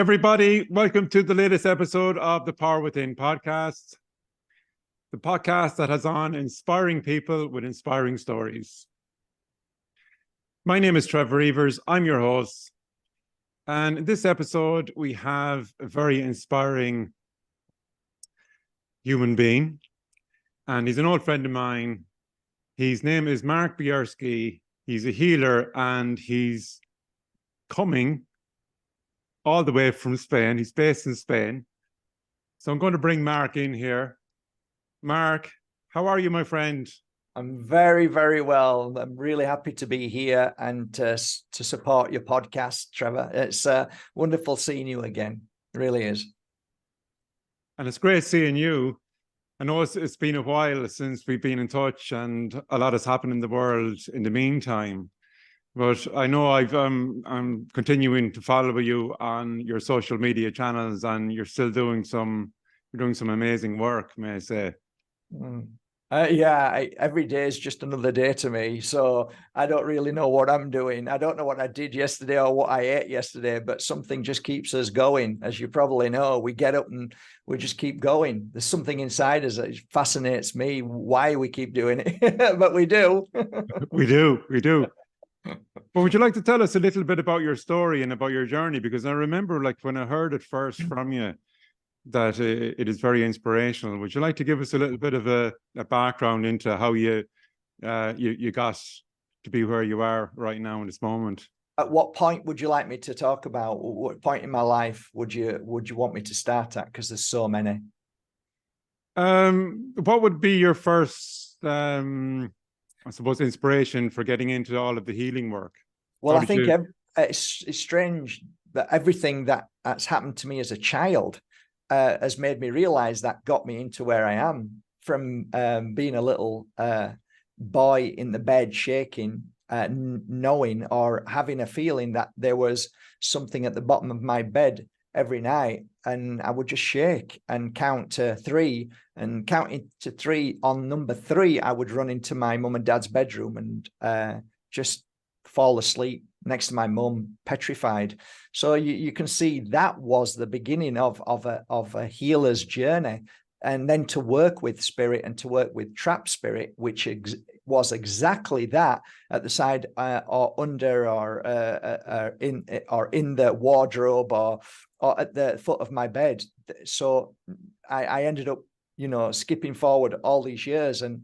everybody. Welcome to the latest episode of the Power Within podcast, the podcast that has on inspiring people with inspiring stories. My name is Trevor Evers. I'm your host. And in this episode, we have a very inspiring human being. And he's an old friend of mine. His name is Bajerski. He's a healer and he's coming all the way from Spain. He's based in Spain. So I'm going to bring Mark in here. Mark, how are you, my friend? I'm very, very well. I'm really happy to be here and to support your podcast, Trevor. It's wonderful seeing you again. It really is. And it's great seeing you. I know it's been a while since we've been in touch and a lot has happened in the world in the meantime. But I know I'm continuing to follow you on your social media channels, and you're doing some amazing work, may I say. Every day is just another day to me. So I don't really know what I'm doing. I don't know what I did yesterday or what I ate yesterday, but something just keeps us going. As you probably know, we get up and we just keep going. There's something inside us that fascinates me why we keep doing it, but we do. We do. But would you like to tell us a little bit about your story and about your journey? Because I remember, like, when I heard it first from you, that it is very inspirational. Would you like to give us a little bit of a background into how you got to be where you are right now in this moment? At what point would you like me to talk about? What point in my life would you want me to start at? Because there's so many. What would be your first, I suppose, inspiration for getting into all of the healing work? Well, I think it's strange that everything that's happened to me as a child has made me realize that got me into where I am, from being a little boy in the bed shaking, knowing or having a feeling that there was something at the bottom of my bed every night, and I would just shake and count to three, and counting to three, on number three I would run into my mum and dad's bedroom and just fall asleep next to my mum, petrified. So you can see that was the beginning of a healer's journey. And then to work with spirit and to work with trap spirit, which was exactly that, at the side or under or in the wardrobe or at the foot of my bed. So I ended up, skipping forward all these years and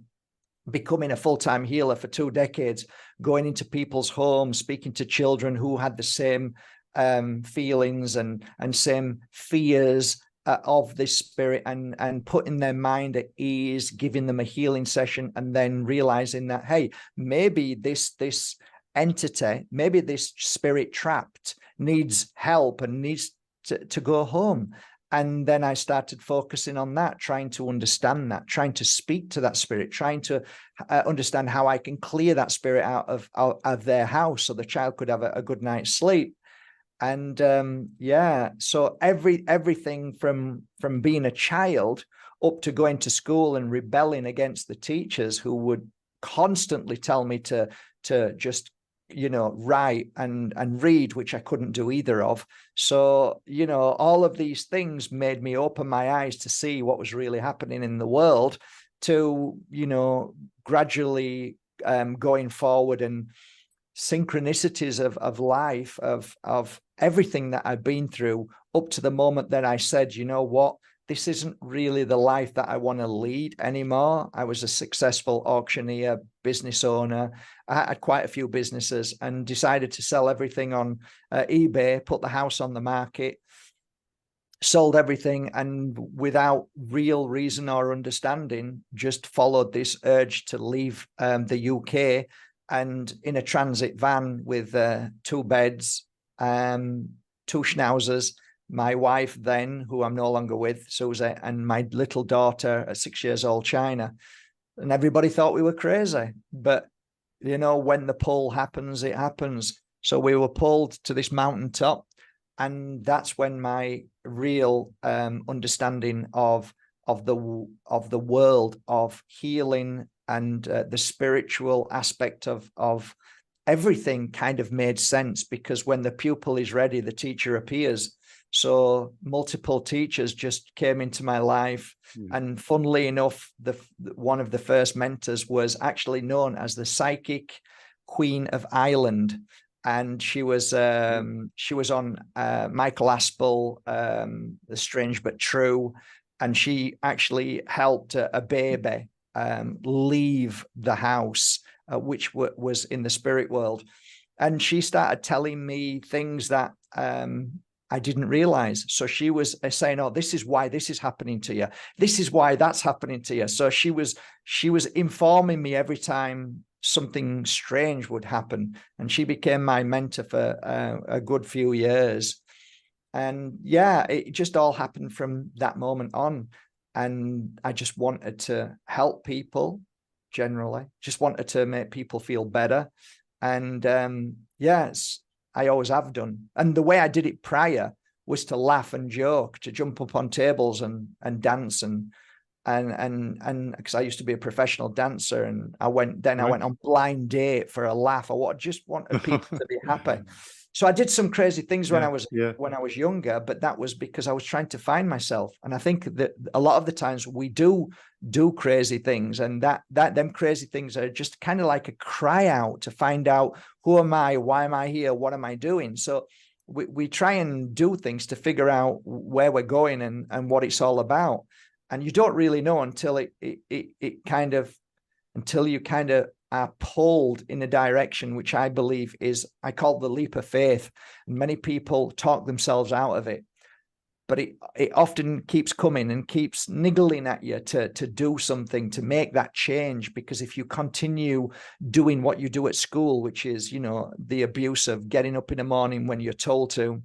becoming a full-time healer for 2 decades, going into people's homes, speaking to children who had the same feelings and same fears of this spirit, and putting their mind at ease, giving them a healing session, and then realizing that, hey, maybe this entity, maybe this spirit trapped needs help and needs to go home. And then I started focusing on that, trying to understand that, trying to speak to that spirit, trying to understand how I can clear that spirit out of their house so the child could have a good night's sleep. And so everything from being a child up to going to school and rebelling against the teachers who would constantly tell me to just write and read, which I couldn't do either of. So all of these things made me open my eyes to see what was really happening in the world, to gradually going forward, and synchronicities of life, of everything that I've been through up to the moment that I said, you know what, this isn't really the life that I want to lead anymore. I was a successful auctioneer, business owner. I had quite a few businesses, and decided to sell everything on eBay, put the house on the market, sold everything, and without real reason or understanding, just followed this urge to leave the UK, and in a transit van with 2 beds, 2 schnauzers, my wife then, who I'm no longer with, Susie, and my little daughter at 6 years old, China. And everybody thought we were crazy. But, when the pull happens, it happens. So we were pulled to this mountaintop. And that's when my real understanding of the world of healing and the spiritual aspect of everything kind of made sense. Because when the pupil is ready, the teacher appears. So multiple teachers just came into my life. And funnily enough, one of the first mentors was actually known as the Psychic Queen of Ireland. And she was on Michael Aspel, The Strange But True. And she actually helped a baby leave the house, which was in the spirit world. And she started telling me things that I didn't realize. So she was saying, oh, this is why this is happening to you. This is why that's happening to you. So she was informing me every time something strange would happen. And she became my mentor for a good few years. And yeah, it just all happened from that moment on. And I just wanted to help people generally, just wanted to make people feel better. And yes, I always have done. And the way I did it prior was to laugh and joke, to jump up on tables and dance and because I used to be a professional dancer, and I went on blind date for a laugh. I just wanted people to be happy. So I did some crazy things when I was younger, but that was because I was trying to find myself. And I think that a lot of the times we do crazy things, and that them crazy things are just kind of like a cry out to find out, who am I? Why am I here? What am I doing? So we try and do things to figure out where we're going and what it's all about. And you don't really know until until you kind of are pulled in a direction, which I believe is, I call the leap of faith. And many people talk themselves out of it, but it often keeps coming and keeps niggling at you to do something, to make that change. Because if you continue doing what you do at school, which is, the abuse of getting up in the morning when you're told to,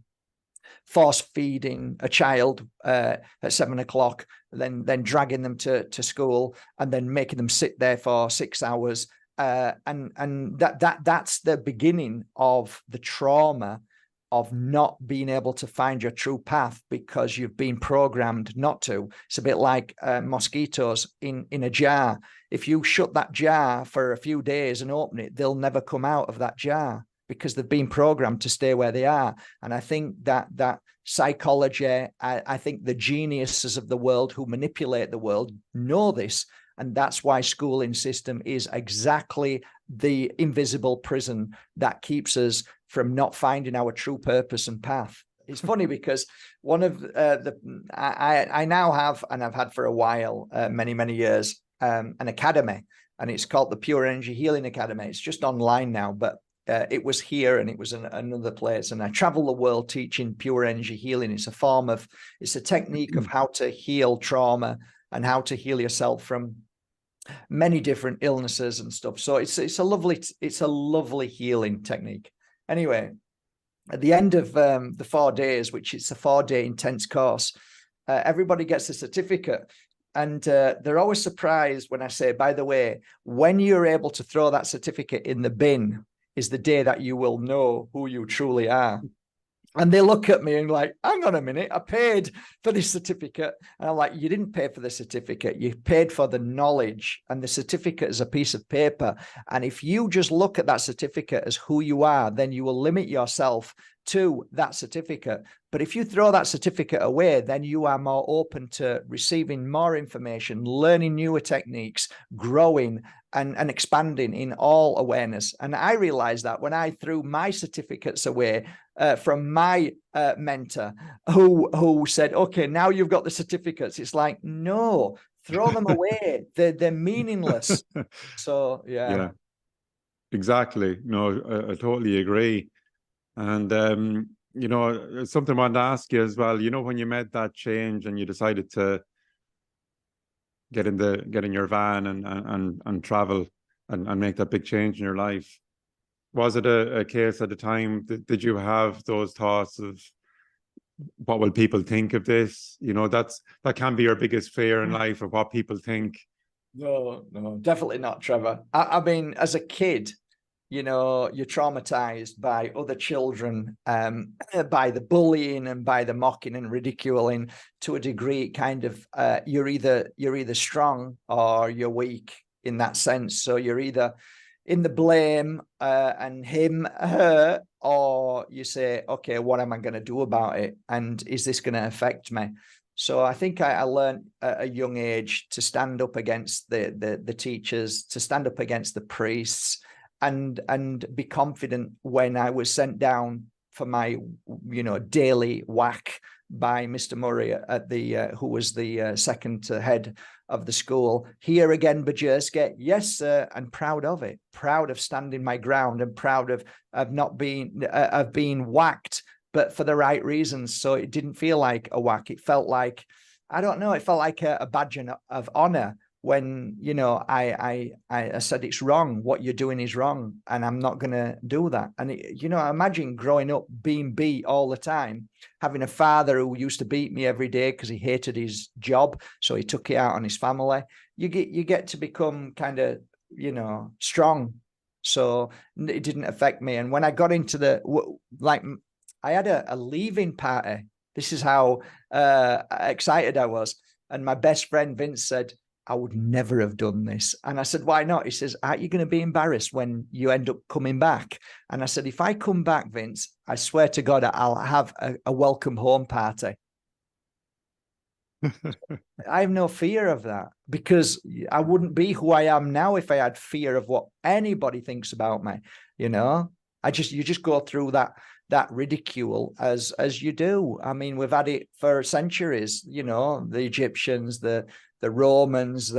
force feeding a child at 7 o'clock, then dragging them to school, and then making them sit there for 6 hours, and that's the beginning of the trauma of not being able to find your true path because you've been programmed not to. It's a bit like mosquitoes in a jar. If you shut that jar for a few days and open it, they'll never come out of that jar because they've been programmed to stay where they are. And I think that psychology, I think the geniuses of the world who manipulate the world know this. And that's why schooling system is exactly the invisible prison that keeps us from not finding our true purpose and path. It's funny because one of I now have, and I've had for a while, many years, an academy, and it's called the Pure Energy Healing Academy. It's just online now, but it was here and it was in another place. And I travel the world teaching pure energy healing. It's a technique of how to heal trauma and how to heal yourself from many different illnesses and stuff. So it's a lovely healing technique. Anyway, at the end of the 4 days, which it's a 4-day intense course, everybody gets a certificate. And they're always surprised when I say, by the way, when you're able to throw that certificate in the bin is the day that you will know who you truly are. And they look at me and like, hang on a minute, I paid for this certificate. And I'm like, you didn't pay for the certificate. You paid for the knowledge, and the certificate is a piece of paper. And if you just look at that certificate as who you are, then you will limit yourself to that certificate. But if you throw that certificate away, then you are more open to receiving more information, learning newer techniques, growing and expanding in all awareness. And I realized that when I threw my certificates away from my mentor, who said, okay, now you've got the certificates. It's like, no, throw them away. They're meaningless. So, yeah. Exactly. No, I totally agree. And, something I wanted to ask you as well, when you made that change and you decided to get in your van and travel and make that big change in your life, was it a case at the time, did you have those thoughts of what will people think of this? That can be your biggest fear in life, of what people think. No, definitely not, Trevor. I mean, as a kid, you're traumatized by other children, by the bullying and by the mocking and ridiculing. To a degree, kind of, you're either strong or you're weak in that sense. So you're either in the blame and him, her, or you say, okay, what am I going to do about it? And is this going to affect me? So I think I learned at a young age to stand up against the teachers, to stand up against the priests, and be confident when I was sent down for my, daily whack by Mr. Murray at the who was the second head of the school. Here again, Bajerski, yes, sir, and proud of it, proud of standing my ground, and proud of not being of being whacked, but for the right reasons. So it didn't feel like a whack. It felt like, I don't know, it felt like a badge of honor when, I said, it's wrong. What you're doing is wrong, and I'm not going to do that. And, I imagine growing up being beat all the time, having a father who used to beat me every day because he hated his job. So he took it out on his family. You get to become kind of, strong. So it didn't affect me. And when I got into I had a leaving party. This is how excited I was. And my best friend, Vince, said, I would never have done this. And I said, why not? He says, aren't you going to be embarrassed when you end up coming back? And I said, if I come back, Vince, I swear to God, I'll have a welcome home party. I have no fear of that, because I wouldn't be who I am now if I had fear of what anybody thinks about me. You just go through that ridicule as you do. I mean, we've had it for centuries, the Egyptians, the Romans,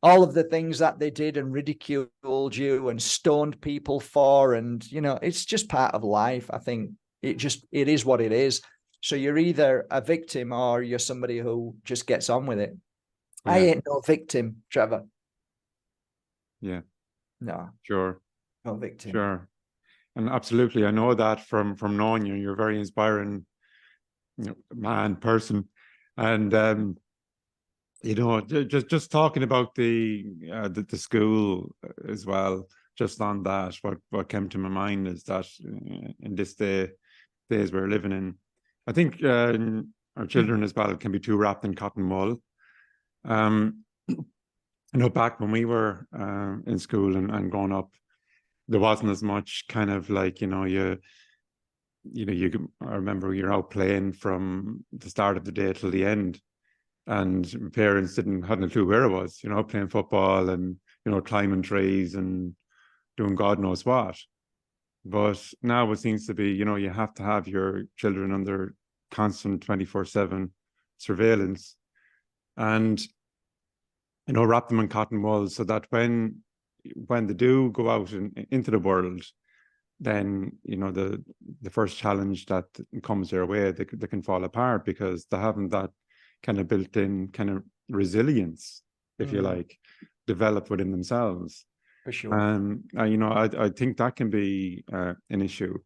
all of the things that they did and ridiculed you and stoned people for. And, it's just part of life. I think it is what it is. So you're either a victim or you're somebody who just gets on with it. Yeah. I ain't no victim, Trevor. Yeah. No. Sure. No victim. Sure. And absolutely, I know that from knowing you. You're a very inspiring, man, person. And just talking about the school as well, just on that, what came to my mind is that in this days we're living in, I think our children as well can be too wrapped in cotton wool. I know back when we were in school and growing up, there wasn't as much kind of like, I remember you're out playing from the start of the day till the end, and parents hadn't a clue where it was, playing football and, climbing trees and doing God knows what. But now it seems to be, you have to have your children under constant 24/7 surveillance, and, wrap them in cotton wool so that when they do go out into the world, then, the first challenge that comes their way, they can fall apart because they haven't that kind of built-in kind of resilience, if you like, developed within themselves. For sure. I think that can be an issue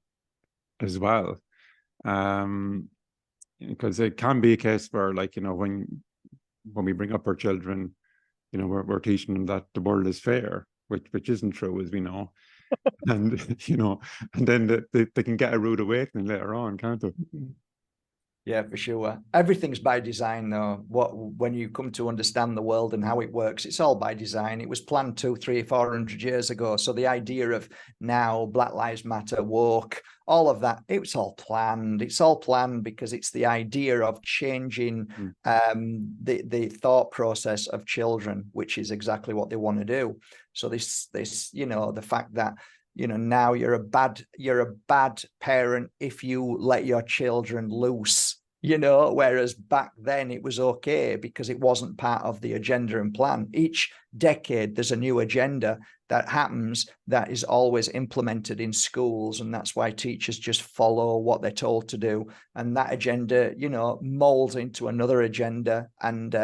as well, because it can be a case where, like, when we bring up our children, we're teaching them that the world is fair, which isn't true, as we know. And and then they can get a rude awakening later on, can't they? Yeah, for sure. Everything's by design, though. When you come to understand the world and how it works, it's all by design. It was planned 200, 300, 400 years ago. So the idea of now Black Lives Matter, woke, all of that, it's all planned. It's all planned because it's the idea of changing the thought process of children, which is exactly what they want to do. So this the fact that now you're a bad parent if you let your children loose, whereas back then it was okay because it wasn't part of the agenda and plan. Each decade there's a new agenda that happens that is always implemented in schools, and that's why teachers just follow what they're told to do, and that agenda molds into another agenda, and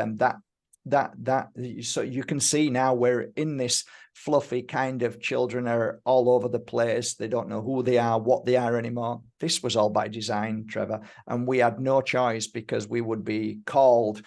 so you can see now we're in this fluffy kind of, children are all over the place. They don't know who they are, what they are anymore. This was all by design, Trevor, and we had no choice because we would be called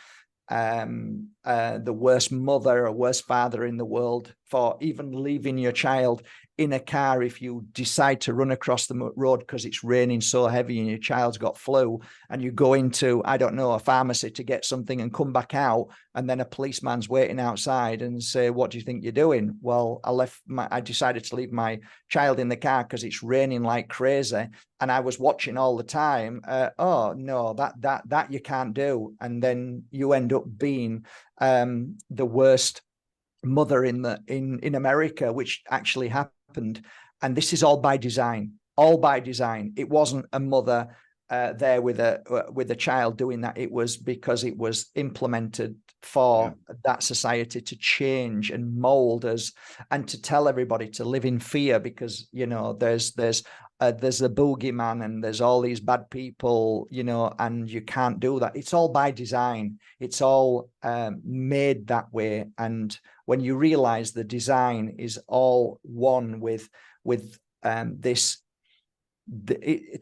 the worst mother or worst father in the world for even leaving your child in a car if you decide to run across the road because it's raining so heavy and your child's got flu, and you go into, I don't know, a pharmacy to get something and come back out, and then a policeman's waiting outside and say, what do you think you're doing? Well, I decided to leave my child in the car because it's raining like crazy, and I was watching all the time. Oh no, that you can't do. And then you end up being the worst mother in America, which actually happened. And this is all by design. It wasn't a mother there with a child doing that. It was because it was implemented for that society to change and mold us, and to tell everybody to live in fear, because there's a boogeyman and there's all these bad people, and you can't do that. It's all by design. It's all made that way. And when you realize the design is all one with this,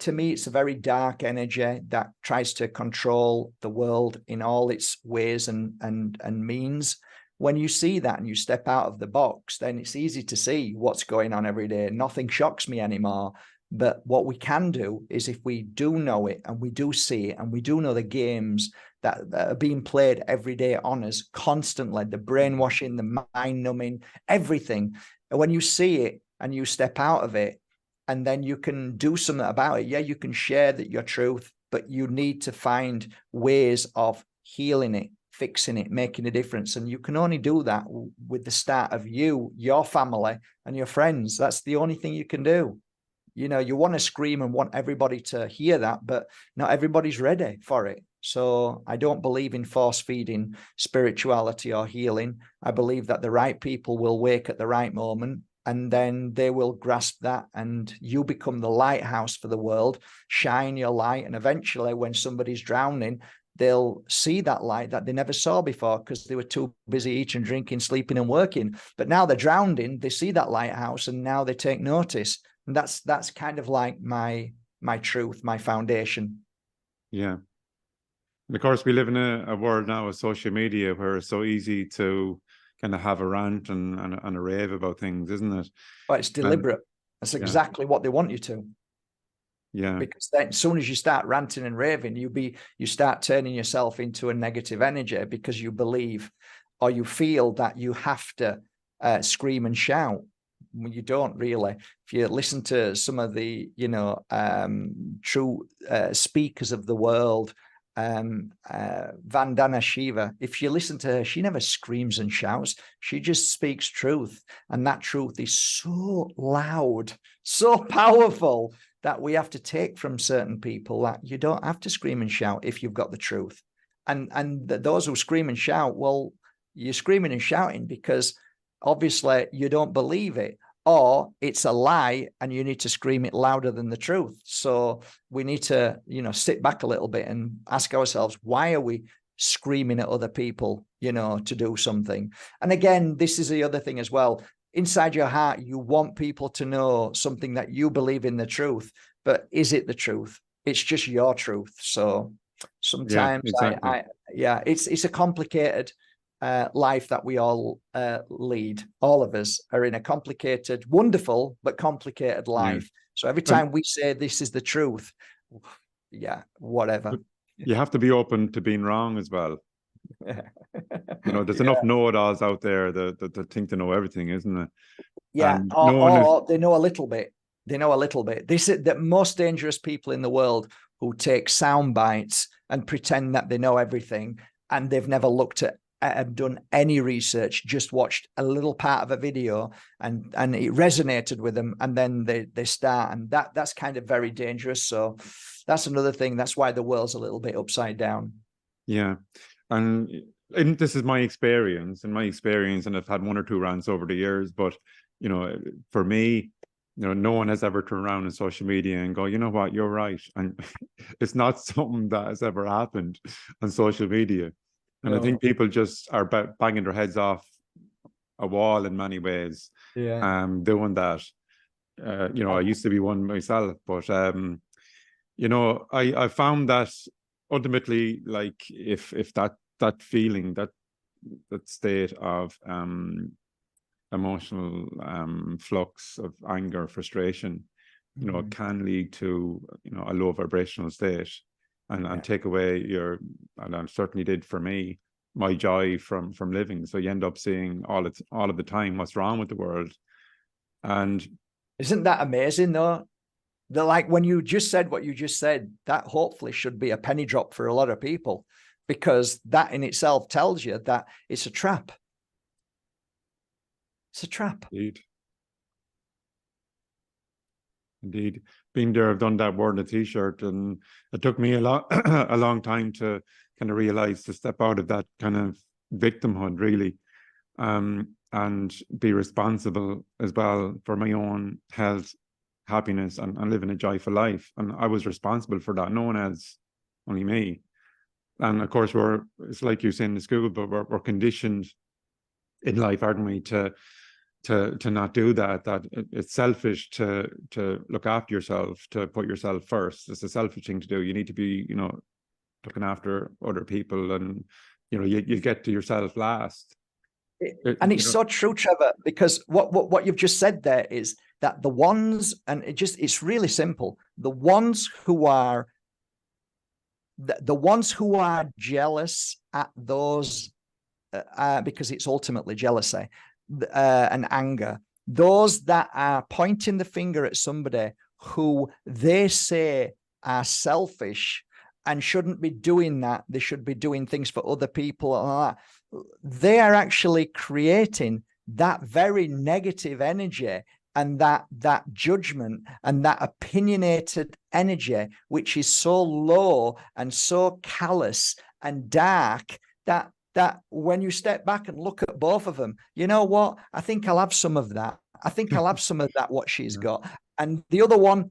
to me, it's a very dark energy that tries to control the world in all its ways and means. When you see that and you step out of the box, then it's easy to see what's going on every day. Nothing shocks me anymore. But what we can do is, if we do know it and we do see it and we do know the games that are being played every day on us constantly, the brainwashing, the mind numbing, everything. And when you see it and you step out of it, and then you can do something about it. Yeah, you can share that your truth, but you need to find ways of healing it, fixing it, making a difference. And you can only do that with the start of you, your family, and your friends. That's the only thing you can do. You want to scream and want everybody to hear that, but not everybody's ready for it. So I don't believe in force feeding spirituality or healing. I believe that the right people will wake at the right moment, and then they will grasp that, and you become the lighthouse for the world. Shine your light, and eventually when somebody's drowning, they'll see that light that they never saw before because they were too busy eating, drinking, sleeping, and working. But now they're drowning, they see that lighthouse, and now they take notice. And that's kind of like my truth, my foundation. Yeah. And of course, we live in a world now of social media where it's so easy to kind of have a rant and a rave about things, isn't it? But it's deliberate. That's exactly what they want you to. Yeah. Because then as soon as you start ranting and raving, you start turning yourself into a negative energy, because you believe or you feel that you have to scream and shout. You don't really. If you listen to some of the true speakers of the world, Vandana Shiva, if you listen to her, she never screams and shouts. She just speaks truth, and that truth is so loud, so powerful, that we have to take from certain people that you don't have to scream and shout if you've got the truth. And those who scream and shout, well, you're screaming and shouting because obviously you don't believe it, or it's a lie and you need to scream it louder than the truth. So we need to, sit back a little bit and ask ourselves, why are we screaming at other people, to do something? And again, this is the other thing as well. Inside your heart, you want people to know something that you believe in the truth, but is it the truth? It's just your truth. So sometimes it's a complicated life that we all lead. All of us are in a complicated, wonderful, but complicated life. So every time we say this is the truth, whatever. You have to be open to being wrong as well. There's enough know-it-alls out there that think they know everything, isn't it? Yeah, or they know a little bit. They know a little bit. This is the most dangerous people in the world, who take sound bites and pretend that they know everything, and they've never looked at have done any research, just watched a little part of a video and it resonated with them, and then they start, and that's kind of very dangerous. So that's another thing. That's why the world's a little bit upside down. Yeah. And this is my experience, and I've had one or two rants over the years, but for me, no one has ever turned around in social media and go, you know what, you're right. And it's not something that has ever happened on social media. And I think people just are banging their heads off a wall in many ways, doing that. I used to be one myself, but I found that ultimately, like, if that feeling, that state of emotional flux of anger, frustration, you know, it can lead to, you know, a low vibrational state, and take away your, and it certainly did for me, my joy from living. So you end up seeing all of the time what's wrong with the world. And isn't that amazing though? That, like, when you just said what you just said, that hopefully should be a penny drop for a lot of people, because that in itself tells you that it's a trap. It's a trap. Indeed. Been there, I've done that, worn a t-shirt, and it took me a long time to kind of realize to step out of that kind of victimhood, really, and be responsible as well for my own health, happiness, and living a joyful life. And I was responsible for that, no one else, only me. And of course, it's like you say in the school, but we're conditioned in life, aren't we, to not do that, that it's selfish to look after yourself, to put yourself first. It's a selfish thing to do. You need to be, you know, looking after other people, and, you know, you get to yourself last. And it's so true, Trevor, because what you've just said there is that the ones, and it's really simple, the ones who are jealous at those, because it's ultimately jealousy and anger, those that are pointing the finger at somebody who they say are selfish and shouldn't be doing that, they should be doing things for other people, and all that, they are actually creating that very negative energy and that judgment and that opinionated energy, which is so low and so callous and dark, that when you step back and look at both of them, you know what? I think I'll have some of that. I think I'll have some of that, what she's got. And the other one,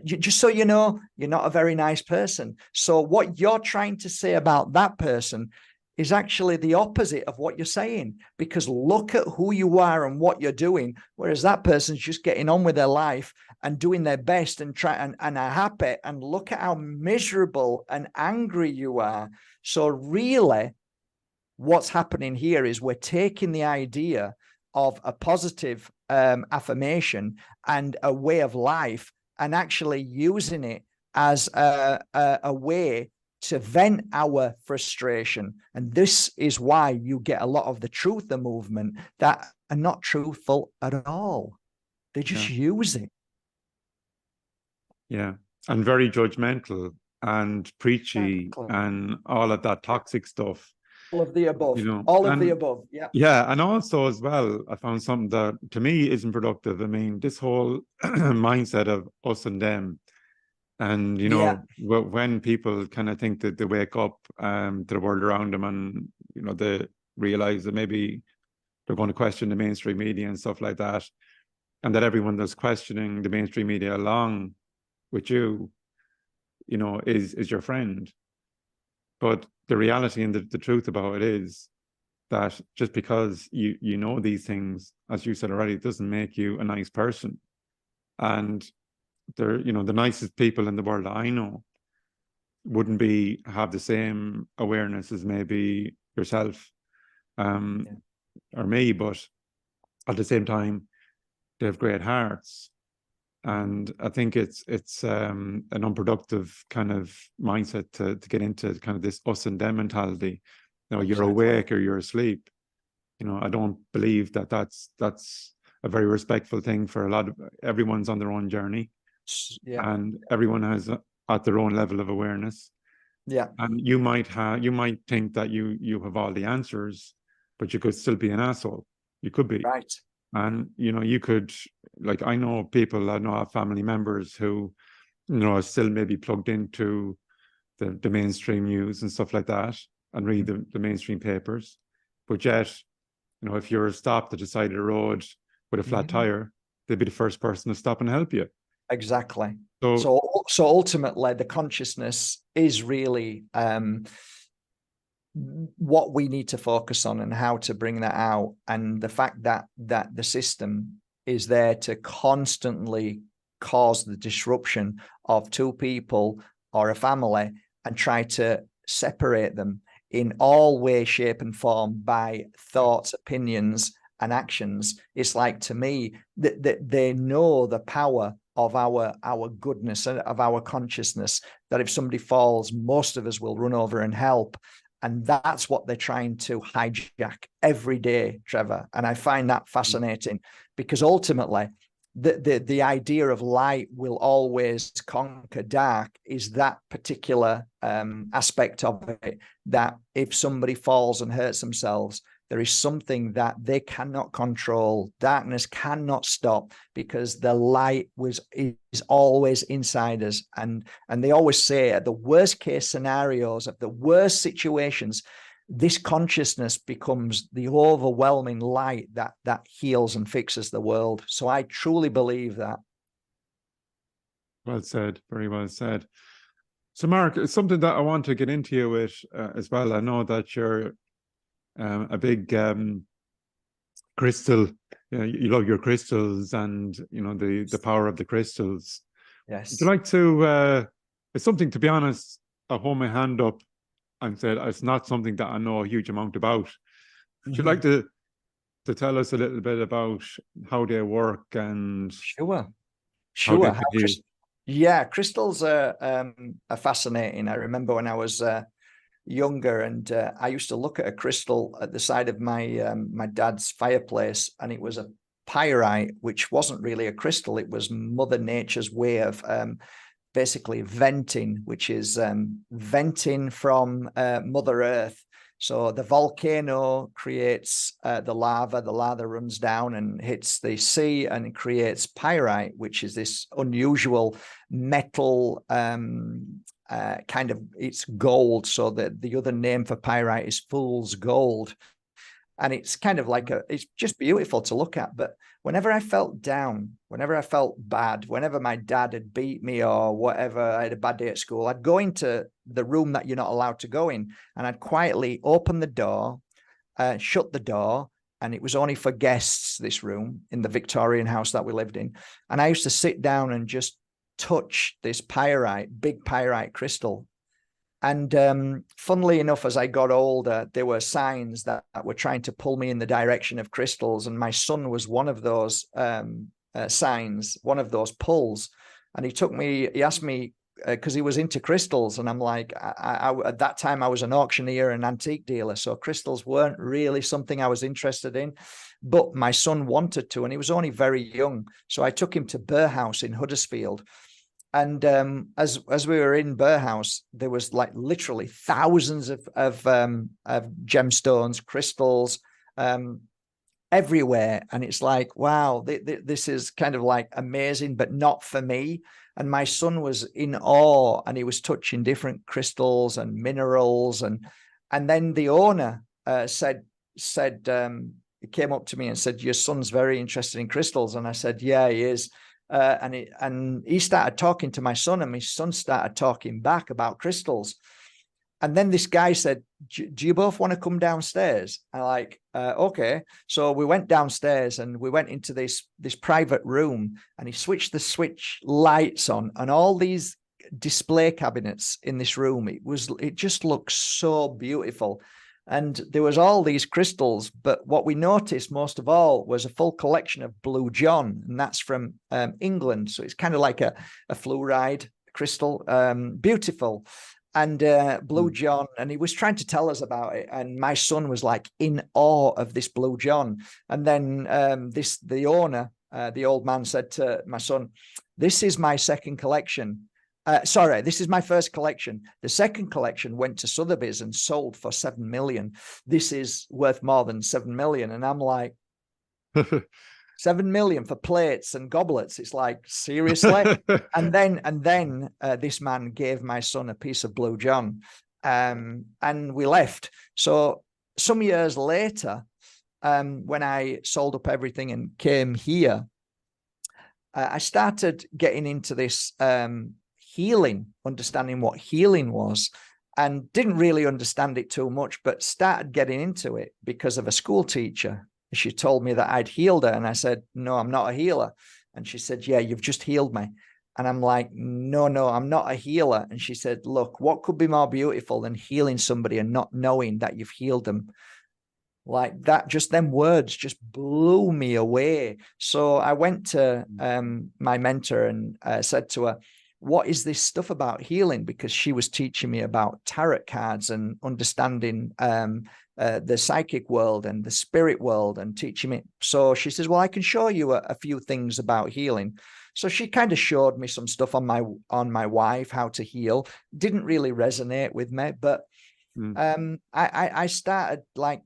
just so you know, you're not a very nice person. So what you're trying to say about that person is actually the opposite of what you're saying, because look at who you are and what you're doing, whereas that person's just getting on with their life and doing their best and and are happy, and look at how miserable and angry you are. So really, what's happening here is we're taking the idea of a positive affirmation and a way of life and actually using it as a way to vent our frustration. And this is why you get a lot of the truther movement that are not truthful at all. They just use it. Yeah. And very judgmental and preachy and all of that toxic stuff. All of the above, you know, all of the above. Yeah. Yeah. And also as well, I found something that to me isn't productive. I mean, this whole mindset of us and them. And, you know, when people kind of think that they wake up to the world around them, and, you know, they realize that maybe they're going to question the mainstream media and stuff like that, and that everyone that's questioning the mainstream media along with you, you know, is your friend. But the reality and the truth about it is that just because you know these things, as you said already, it doesn't make you a nice person. And they're, you know, the nicest people in the world that I know wouldn't have the same awareness as maybe yourself or me, but at the same time, they have great hearts. And I think it's an unproductive kind of mindset to get into kind of this us and them mentality. You know, you're awake or you're asleep. You know, I don't believe that that's a very respectful thing for everyone's on their own journey. And everyone has at their own level of awareness. And you might think that you have all the answers, but you could still be an asshole. You could be. Right. And, you know, you could, like, I know family members who, you know, are still maybe plugged into the mainstream news and stuff like that, and read the mainstream papers. But yet, you know, if you're stopped at the side of the road with a flat tire, they'd be the first person to stop and help you. Exactly. So ultimately, the consciousness is really what we need to focus on, and how to bring that out. And the fact that the system is there to constantly cause the disruption of two people or a family and try to separate them in all way, shape, and form by thoughts, opinions, and actions, it's like, to me, that they know the power of our goodness and of our consciousness, that if somebody falls, most of us will run over and help. And that's what they're trying to hijack every day, Trevor. And I find that fascinating, because ultimately the idea of light will always conquer dark is that particular aspect of it, that if somebody falls and hurts themselves, there is something that they cannot control. Darkness cannot stop, because the light is always inside us. And they always say, at the worst case scenarios, of the worst situations, this consciousness becomes the overwhelming light that heals and fixes the world. So I truly believe that. Well said. Very well said. So, Mark, it's something that I want to get into you with as well. I know that you're a big crystal. You love your crystals, and the power of the crystals. Yes. Would you like to? It's something, to be honest, I hold my hand up and said it's not something that I know a huge amount about. Would you like to tell us a little bit about how they work and Sure. how they could heal? Yeah, crystals are fascinating. I remember when I was younger, and I used to look at a crystal at the side of my my dad's fireplace, and it was a pyrite, which wasn't really a crystal. It was Mother Nature's way of basically venting, which is venting from Mother Earth. So the volcano creates the lava runs down and hits the sea and creates pyrite, which is this unusual metal kind of, it's gold. So the other name for pyrite is fool's gold. And it's kind of like it's just beautiful to look at. But whenever I felt down, whenever I felt bad, whenever my dad had beat me or whatever, I had a bad day at school, I'd go into the room that you're not allowed to go in, and I'd quietly open the door, shut the door. And it was only for guests, this room in the Victorian house that we lived in. And I used to sit down and just touch this big pyrite crystal. And funnily enough, as I got older, there were signs that were trying to pull me in the direction of crystals. And my son was one of those signs, one of those pulls. And he asked me, because he was into crystals. And I'm like, at that time, I was an auctioneer and antique dealer. So crystals weren't really something I was interested in. But my son wanted to, and he was only very young. So I took him to Burr House in Huddersfield. And as we were in Burr House, there was like literally thousands of gemstones, crystals everywhere. And it's like, wow, this is kind of like amazing, but not for me. And my son was in awe, and he was touching different crystals and minerals. And then the owner said, he came up to me and said, "Your son's very interested in crystals." And I said, "Yeah, he is." And he started talking to my son, and my son started talking back about crystals. And then this guy said, "Do you both want to come downstairs?" I'm like, okay. So we went downstairs, and we went into this private room, and he switched the lights on, and all these display cabinets in this room, it just looked so beautiful. And there was all these crystals, but what we noticed most of all was a full collection of Blue John, and that's from England. So it's kind of like a fluoride crystal, beautiful. And Blue John, and he was trying to tell us about it, and my son was like in awe of this Blue John. And then the owner, the old man, said to my son, "This is my second collection. Sorry, this is my first collection. The second collection went to Sotheby's and sold for 7 million. This is worth more than 7 million." And I'm like, 7 million for plates and goblets? It's like, seriously? And then this man gave my son a piece of Blue John, and we left. So some years later, when I sold up everything and came here, I started getting into this healing, understanding what healing was, and didn't really understand it too much, but started getting into it because of a school teacher. She told me that I'd healed her, and I said, "No, I'm not a healer." And she said, "Yeah, you've just healed me." And I'm like, no, I'm not a healer. And she said, "Look, what could be more beautiful than healing somebody and not knowing that you've healed them?" Like that, just them words just blew me away. So I went to my mentor and said to her, what is this stuff about healing? Because she was teaching me about tarot cards and understanding the psychic world and the spirit world and teaching me. So she says, well, I can show you a few things about healing. So she kind of showed me some stuff on my wife, how to heal. Didn't really resonate with me, but I started like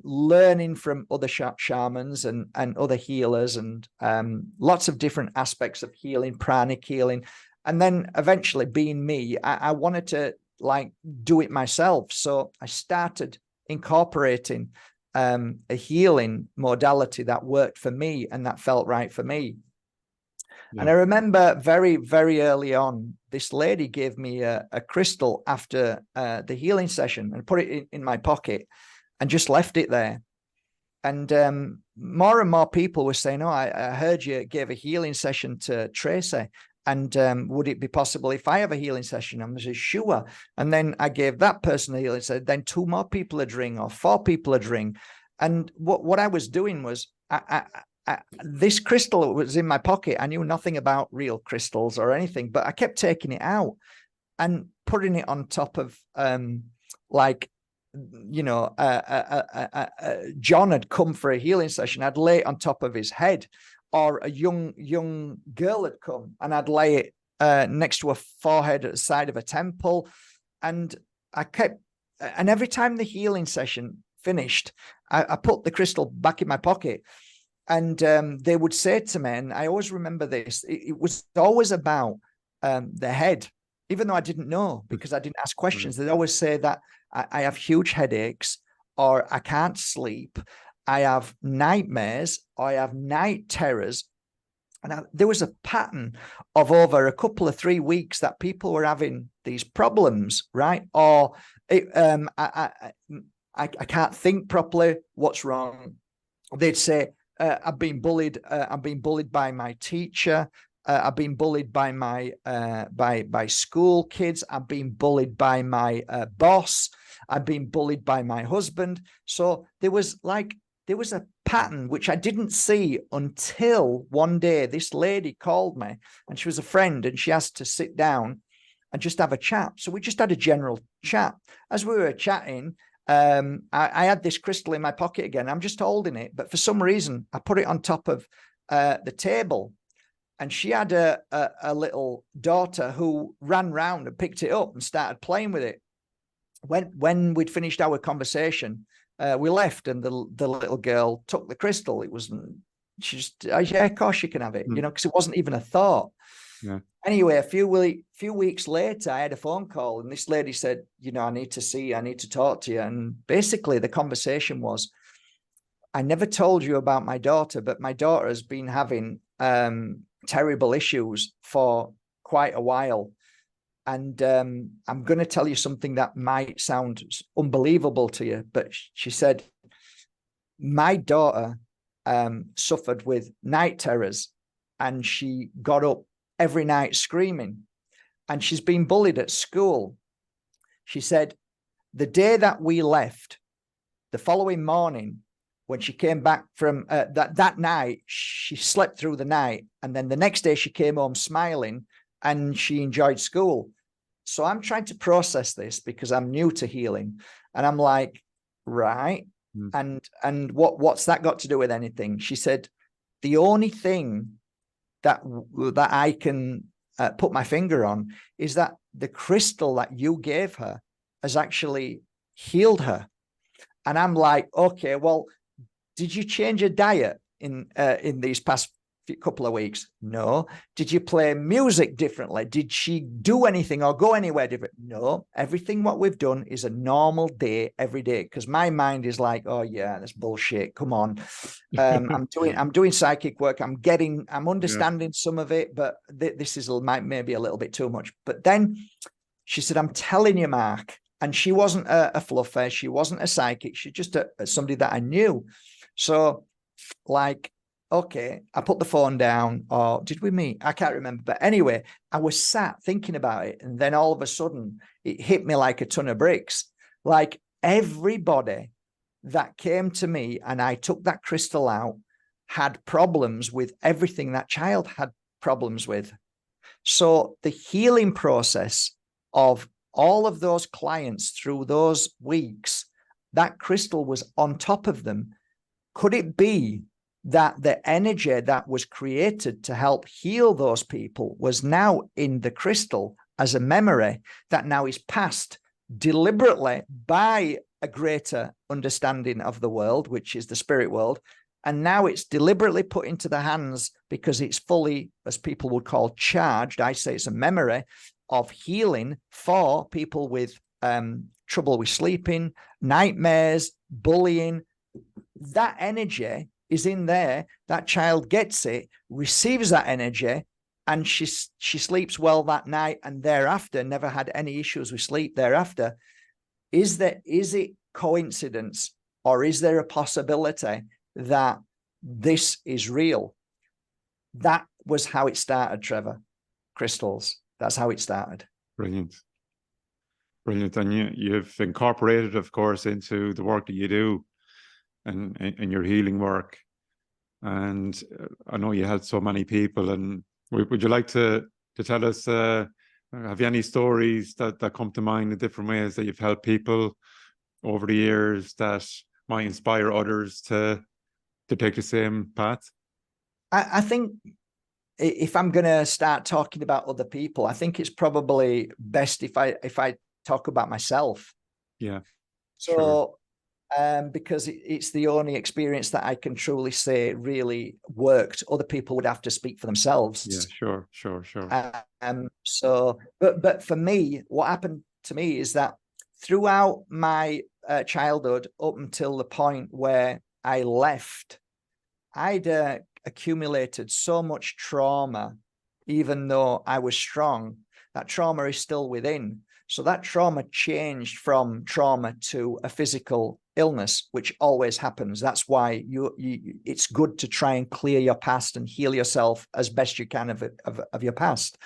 learning from other shamans and other healers and lots of different aspects of healing, pranic healing. And then eventually, being me, I wanted to like do it myself. So I started incorporating a healing modality that worked for me and that felt right for me. Yeah. And I remember very, very early on, this lady gave me a crystal after the healing session and put it in my pocket and just left it there. And more and more people were saying, oh, I heard you gave a healing session to Tracy. And would it be possible if I have a healing session? I said, sure. And then I gave that person a healing session. Then 2 more people a ring or 4 people a ring. And what I was doing was, this crystal was in my pocket. I knew nothing about real crystals or anything, but I kept taking it out and putting it on top of like, you know, John had come for a healing session. I'd lay it on top of his head, or a young girl had come and I'd lay it next to a forehead at the side of a temple. And I kept, and every time the healing session finished, I put the crystal back in my pocket. And they would say to me, and I always remember this, it was always about the head, even though I didn't know because I didn't ask questions. They'd always say that I have huge headaches, or I can't sleep, I have nightmares, or I have night terrors. And there was a pattern of over a couple of 3 weeks that people were having these problems, right? Or I can't think properly. What's wrong? They'd say, I've been bullied. I've been bullied by my teacher. I've been bullied by my by school kids. I've been bullied by my boss. I've been bullied by my husband. So there was a pattern which I didn't see until one day this lady called me, and she was a friend, and she asked to sit down and just have a chat. So we just had a general chat. As we were chatting, I had this crystal in my pocket again. I'm just holding it, but for some reason I put it on top of the table, and she had a little daughter who ran round and picked it up and started playing with it. When we'd finished our conversation, we left, and the little girl took the crystal. It wasn't, she just, yeah, of course you can have it, you know, because it wasn't even a thought. Yeah. Anyway, a few weeks later, I had a phone call, and this lady said, you know, I need to talk to you. And basically the conversation was, I never told you about my daughter, but my daughter has been having terrible issues for quite a while. And I'm going to tell you something that might sound unbelievable to you, but she said, my daughter suffered with night terrors, and she got up every night screaming, and she's been bullied at school. She said, the day that we left, the following morning, when she came back from that night, she slept through the night. And then the next day she came home smiling, and she enjoyed school. So I'm trying to process this because I'm new to healing. And I'm like, right. And what's that got to do with anything? She said, the only thing that I can put my finger on is that the crystal that you gave her has actually healed her. And I'm like, okay, well, did you change your diet in these past couple of weeks? No. Did you play music differently? Did she do anything or go anywhere different? No. Everything what we've done is a normal day every day, because my mind is like, oh yeah, that's bullshit, come on. I'm doing psychic work, I'm understanding some of it, but this is maybe a little bit too much. But then she said, I'm telling you, Mark, and she wasn't a fluffer, she wasn't a psychic, she's just somebody that I knew. So like, okay, I put the phone down, or did we meet? I can't remember. But anyway, I was sat thinking about it. And then all of a sudden it hit me like a ton of bricks. Like everybody that came to me and I took that crystal out had problems with everything that child had problems with. So the healing process of all of those clients through those weeks, that crystal was on top of them. Could it be that the energy that was created to help heal those people was now in the crystal as a memory that now is passed deliberately by a greater understanding of the world, which is the spirit world, and now it's deliberately put into the hands because it's fully, as people would call, charged. I say it's a memory of healing for people with trouble with sleeping, nightmares, bullying. That energy is in there. That child gets it, receives that energy, and she sleeps well that night, and thereafter never had any issues with sleep thereafter. Is it coincidence, or is there a possibility that this is real? That was how it started, Trevor. Crystals. That's how it started. Brilliant. Brilliant. And you've incorporated, of course, into the work that you do and your healing work. And I know you helped so many people. And would you like to tell us, have you any stories that come to mind in different ways that you've helped people over the years that might inspire others to take the same path? I think if I'm going to start talking about other people, I think it's probably best if I talk about myself. Yeah. So, sure. Because it's the only experience that I can truly say really worked. Other people would have to speak for themselves. Yeah, sure. So, but for me, what happened to me is that throughout my childhood, up until the point where I left, I'd accumulated so much trauma, even though I was strong. That trauma is still within. So that trauma changed from trauma to a physical illness, which always happens. That's why it's good to try and clear your past and heal yourself as best you can of your past,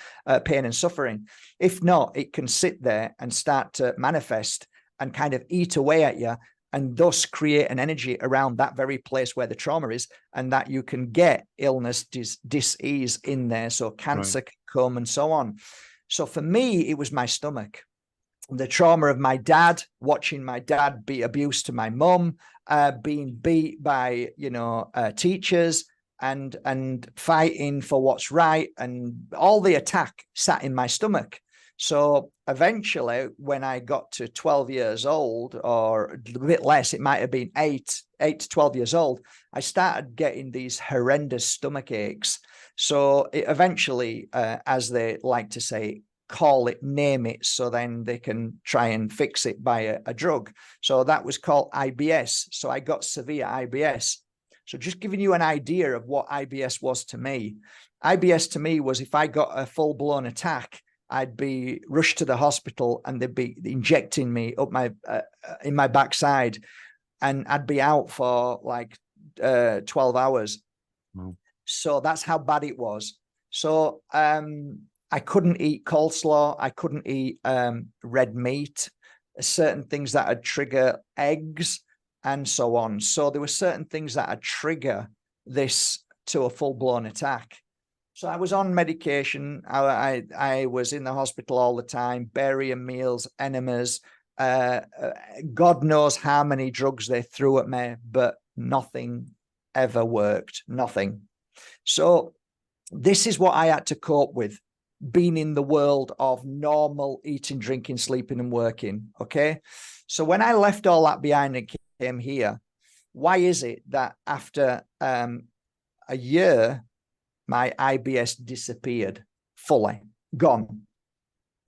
pain and suffering. If not, it can sit there and start to manifest and kind of eat away at you, and thus create an energy around that very place where the trauma is, and that you can get illness, dis-ease in there. So cancer can come and so on. So for me, it was my stomach. The trauma of my dad, watching my dad be abused to my mum, being beat by, teachers, and fighting for what's right, and all the attack sat in my stomach. So eventually, when I got to 12 years old, or a bit less, it might have been 8 to 12 years old, I started getting these horrendous stomach aches. So it eventually, as they like to say, call it, name it, so then they can try and fix it by a drug. So that was called IBS. So I got severe IBS. So just giving you an idea of what IBS was to me. IBS to me was if I got a full-blown attack, I'd be rushed to the hospital and they'd be injecting me up my in my backside, and I'd be out for like 12 hours. Wow. So that's how bad it was. So I couldn't eat coleslaw. I couldn't eat red meat, certain things that would trigger eggs and so on. So there were certain things that would trigger this to a full-blown attack. So I was on medication. I was in the hospital all the time, barium meals, enemas. God knows how many drugs they threw at me, but nothing ever worked. Nothing. So this is what I had to cope with, being in the world of normal eating, drinking, sleeping, and working. Okay. So when I left all that behind and came here, why is it that after a year, my IBS disappeared fully, gone?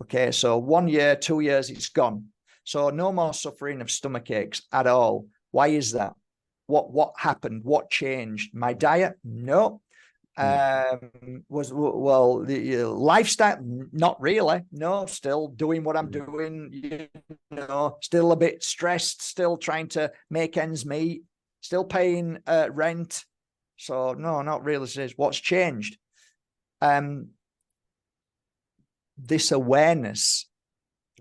Okay. So 1 year, 2 years, it's gone. So no more suffering of stomach aches at all. Why is that? What happened? What changed? My diet? No. The lifestyle? Not really. No, still doing what I'm doing, still a bit stressed, still trying to make ends meet, still paying rent. So no, not really. What's changed? This awareness,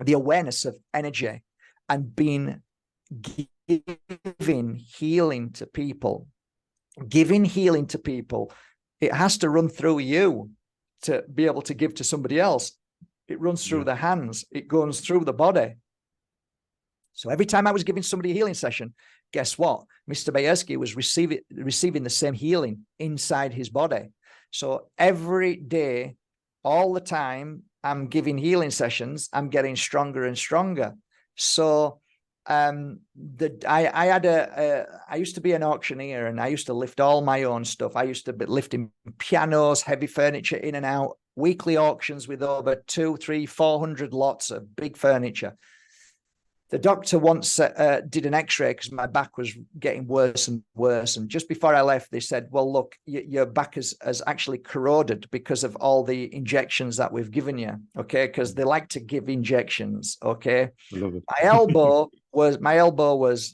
the awareness of energy, and giving healing to people, it has to run through you to be able to give to somebody else. It runs through the hands, it goes through the body. So every time I was giving somebody a healing session, guess what? Mr. Bajerski was receiving the same healing inside his body. So every day, all the time, I'm giving healing sessions, I'm getting stronger and stronger. So I used to be an auctioneer, and I used to lift all my own stuff. I used to be lifting pianos, heavy furniture in and out, weekly auctions with over 200, 300, 400 lots of big furniture. The doctor once did an x-ray because my back was getting worse and worse. And just before I left, they said, well, look, your back has actually corroded because of all the injections that we've given you. Okay. Because they like to give injections. Okay. I love it. My elbow was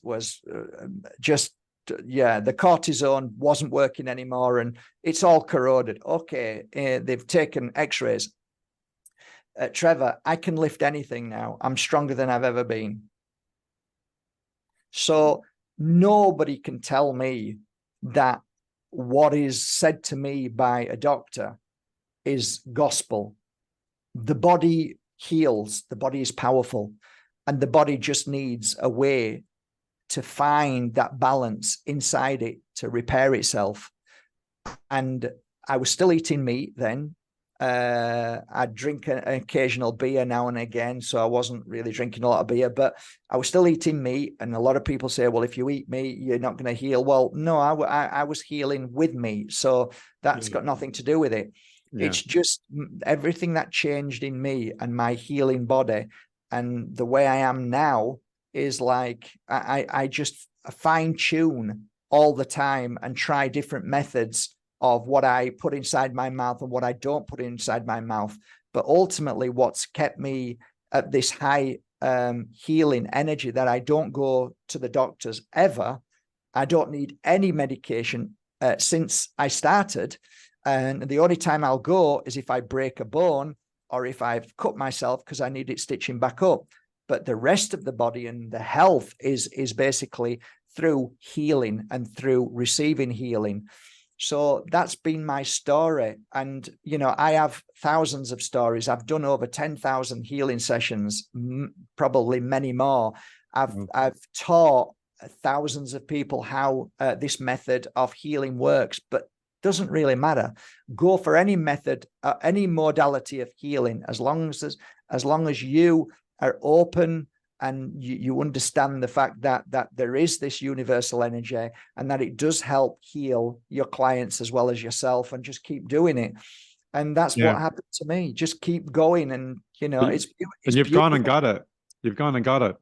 just, the cortisone wasn't working anymore, and it's all corroded. Okay. They've taken x-rays. Trevor, I can lift anything now. I'm stronger than I've ever been. So nobody can tell me that what is said to me by a doctor is gospel. The body heals, the body is powerful, and the body just needs a way to find that balance inside it to repair itself. And I was still eating meat then. I'd drink an occasional beer now and again, so I wasn't really drinking a lot of beer, but I was still eating meat. And a lot of people say, well, if you eat meat, you're not going to heal. Well, no, I was healing with meat, so that's got nothing to do with it. It's just everything that changed in me and my healing body, and the way I am now is like I just fine tune all the time and try different methods of what I put inside my mouth and what I don't put inside my mouth. But ultimately, what's kept me at this high healing energy, that I don't go to the doctors ever. I don't need any medication since I started. And the only time I'll go is if I break a bone or if I've cut myself because I need it stitching back up. But the rest of the body and the health is basically through healing and through receiving healing. So that's been my story. And, you know, I have thousands of stories. I've done over 10,000 healing sessions, probably many more. I've taught thousands of people how this method of healing works, but doesn't really matter. Go for any method, any modality of healing, as long as you are open and you understand the fact that there is this universal energy and that it does help heal your clients as well as yourself, and just keep doing it. And that's what happened to me. Just keep going. And, you know, it's and you've beautiful. gone and got it. You've gone and got it.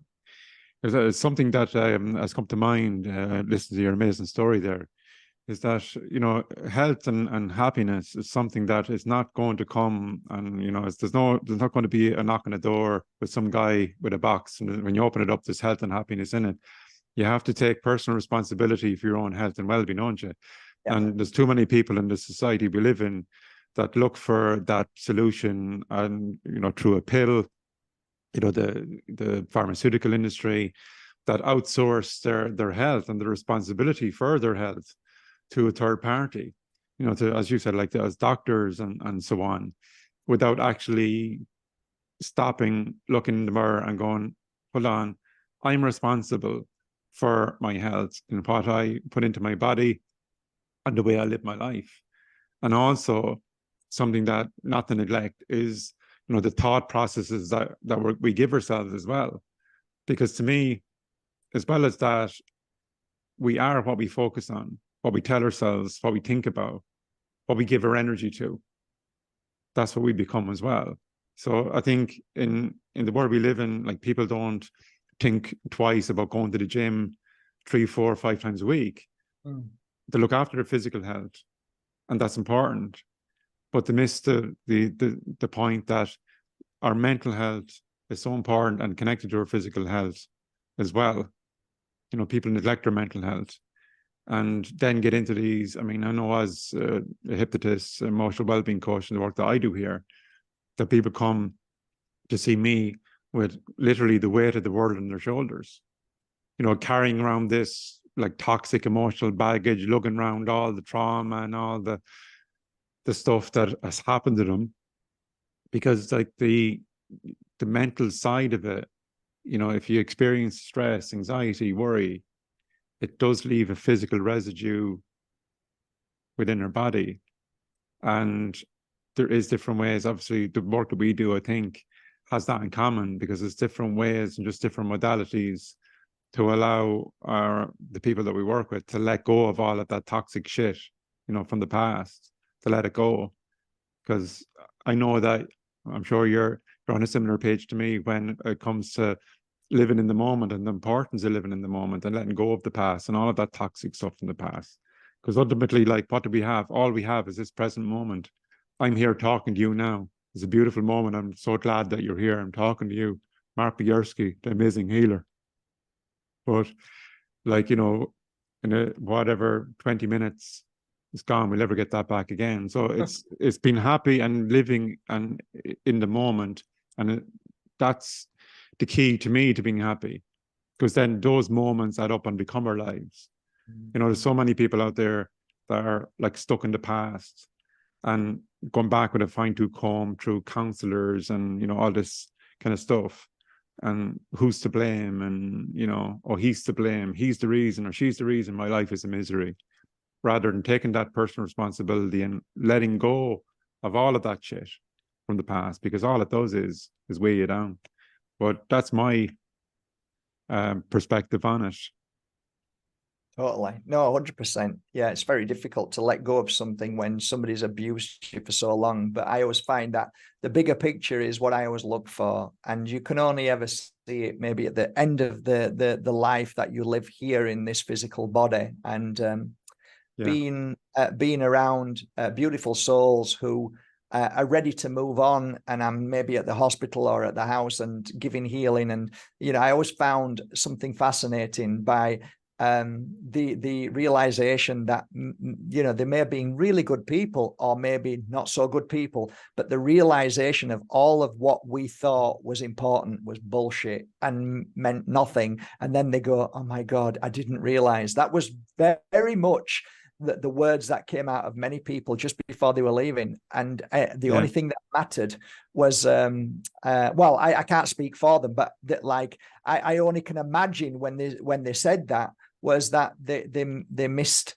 There's something that has come to mind, listening to your amazing story there, is that, you know, health and happiness is something that is not going to come, and, you know, there's not going to be a knock on the door with some guy with a box, and when you open it up, there's health and happiness in it. You have to take personal responsibility for your own health and well-being, don't you? Yeah. And there's too many people in the society we live in that look for that solution, and, you know, through a pill, you know, the pharmaceutical industry, that outsource their health and the responsibility for their health to a third party, you know, to, as you said, like as doctors and so on, without actually stopping, looking in the mirror and going, hold on, I'm responsible for my health and what I put into my body and the way I live my life. And also something that not to neglect is, you know, the thought processes that we give ourselves as well. Because to me, as well as that, we are what we focus on, what we tell ourselves, what we think about, what we give our energy to. That's what we become as well. So I think in the world we live in, like, people don't think twice about going to the gym 3, 4, 5 times a week. They look after their physical health, and that's important. But they miss the point that our mental health is so important and connected to our physical health as well. You know, people neglect their mental health and then get into these. I mean, I know as a hypnotist, emotional well-being coach, and the work that I do here, that people come to see me with literally the weight of the world on their shoulders. carrying around this like toxic emotional baggage, lugging around all the trauma and all the stuff that has happened to them, because like the mental side of it, if you experience stress, anxiety, worry, it does leave a physical residue within our body. And there is different ways. Obviously, the work that we do, I think, has that in common, because it's different ways and just different modalities to allow the people that we work with to let go of all of that toxic shit, from the past, to let it go. Because I know that, I'm sure you're on a similar page to me when it comes to living in the moment and the importance of living in the moment and letting go of the past and all of that toxic stuff from the past. Because ultimately, like, what do we have? All we have is this present moment. I'm here talking to you now. It's a beautiful moment. I'm so glad that you're here. I'm talking to you, Mark Bajerski, the amazing healer. But like, in whatever 20 minutes is gone, we'll never get that back again. So it's been happy and living and in the moment. And that's the key to me to being happy, because then those moments add up and become our lives. There's so many people out there that are like stuck in the past and going back with a fine-tooth comb through counselors and all this kind of stuff, and who's to blame, and oh, he's to blame, he's the reason or she's the reason my life is a misery, rather than taking that personal responsibility and letting go of all of that shit from the past, because all it does is weigh you down. But that's my perspective on it. Totally. No, 100%. Yeah, it's very difficult to let go of something when somebody's abused you for so long. But I always find that the bigger picture is what I always look for. And you can only ever see it maybe at the end of the life that you live here in this physical body. And being around beautiful souls who are ready to move on, and I'm maybe at the hospital or at the house and giving healing. And, I always found something fascinating by the realization that they may have been really good people or maybe not so good people, but the realization of all of what we thought was important was bullshit and meant nothing. And then they go, oh my God, I didn't realize. That was very much the words that came out of many people just before they were leaving. And the only thing that mattered was, well, I can't speak for them, but that, like, I only can imagine when they said that, was that they missed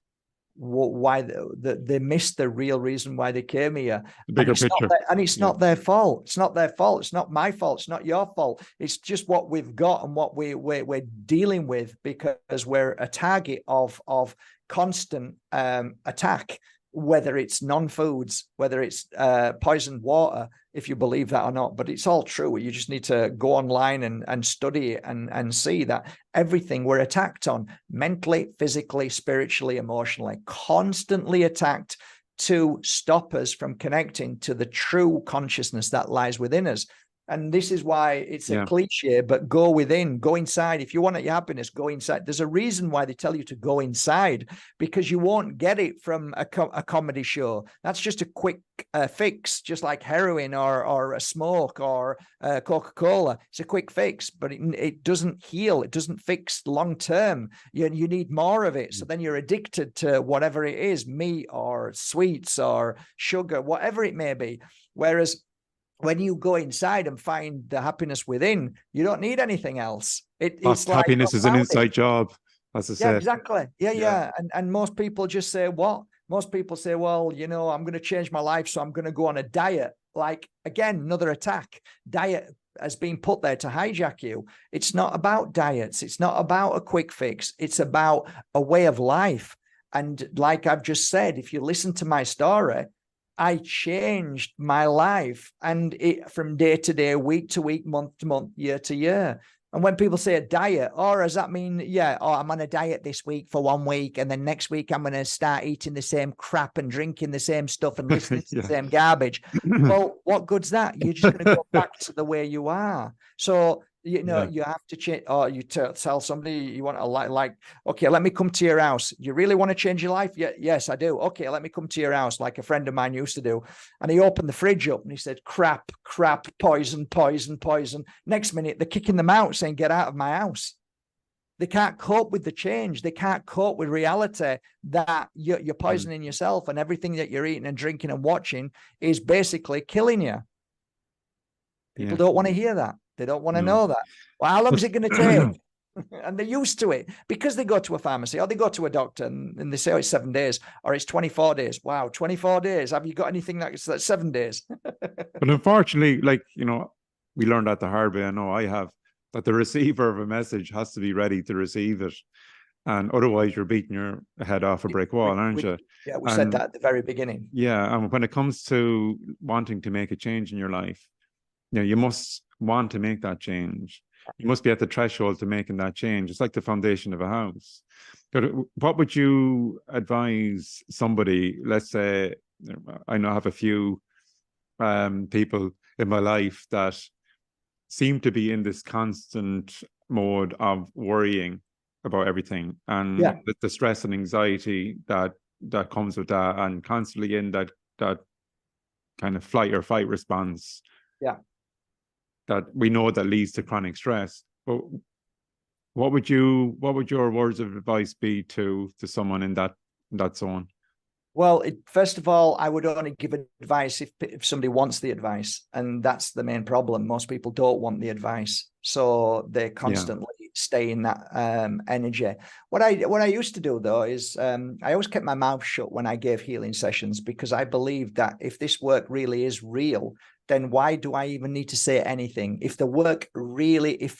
why they missed the real reason why they came here. The bigger picture. It's not their fault. It's not their fault. It's not my fault. It's not your fault. It's just what we've got and what we're dealing with, because we're a target of constant attack, whether it's non-foods, whether it's poisoned water, if you believe that or not. But it's all true. You just need to go online and study it and see that everything we're attacked on, mentally, physically, spiritually, emotionally, constantly attacked to stop us from connecting to the true consciousness that lies within us. And this is why it's a cliche, but go within, go inside. If you want your happiness, go inside. There's a reason why they tell you to go inside, because you won't get it from a comedy show. That's just a quick fix, just like heroin or a smoke or Coca-Cola. It's a quick fix, but it doesn't heal. It doesn't fix long-term. You need more of it. So then you're addicted to whatever it is, meat or sweets or sugar, whatever it may be. Whereas when you go inside and find the happiness within, you don't need anything else. It's like happiness is an inside job, as I said. Exactly. Yeah. And most people just say, what? Most people say, well, I'm going to change my life, so I'm going to go on a diet. Like, again, another attack. Diet has been put there to hijack you. It's not about diets. It's not about a quick fix. It's about a way of life. And like I've just said, if you listen to my story, I changed my life, and it from day to day, week to week, month to month, year to year. And when people say a diet, or does that mean, I'm on a diet this week for 1 week, and then next week I'm going to start eating the same crap and drinking the same stuff and listening to the same garbage? Well, what good's that? You're just going to go back to the way you are. So, you have to change, or you tell somebody you want to like, okay, let me come to your house. You really want to change your life? Yeah, yes, I do. Okay, let me come to your house, like a friend of mine used to do. And he opened the fridge up and he said, crap, poison. Next minute, they're kicking them out saying, get out of my house. They can't cope with the change. They can't cope with reality that you're poisoning yourself, and everything that you're eating and drinking and watching is basically killing you. People don't want to hear that. They don't want to know that. Well, how long is it going to take? And they're used to it because they go to a pharmacy or they go to a doctor and they say, oh, it's 7 days or it's 24 days. Wow, 24 days. Have you got anything that's 7 days? But unfortunately, like, you know, we learned that the hard way. I know I have, that the receiver of a message has to be ready to receive it. And otherwise you're beating your head off a brick wall, aren't you? Yeah, we said that at the very beginning. Yeah. And when it comes to wanting to make a change in your life, you know, you must want to make that change. You must be at the threshold to making that change. It's like the foundation of a house. But what would you advise somebody, let's say, I know I have a few people in my life that seem to be in this constant mode of worrying about everything, and the stress and anxiety that comes with that, and constantly in that kind of flight or fight response. Yeah. That we know that leads to chronic stress. But what would your words of advice be to someone in that zone? Well, first of all, I would only give advice if somebody wants the advice, and that's the main problem. Most people don't want the advice, so they constantly stay in that energy. What I used to do though is I always kept my mouth shut when I gave healing sessions, because I believed that if this work really is real, then why do I even need to say anything? If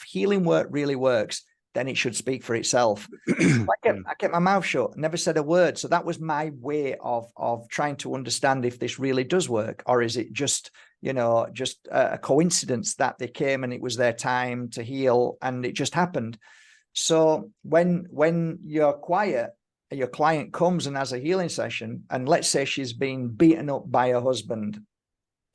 healing work really works, then it should speak for itself. I kept my mouth shut, never said a word. So that was my way of trying to understand if this really does work, or is it just a coincidence that they came and it was their time to heal and it just happened. So when you're quiet, your client comes and has a healing session, and let's say she's been beaten up by her husband.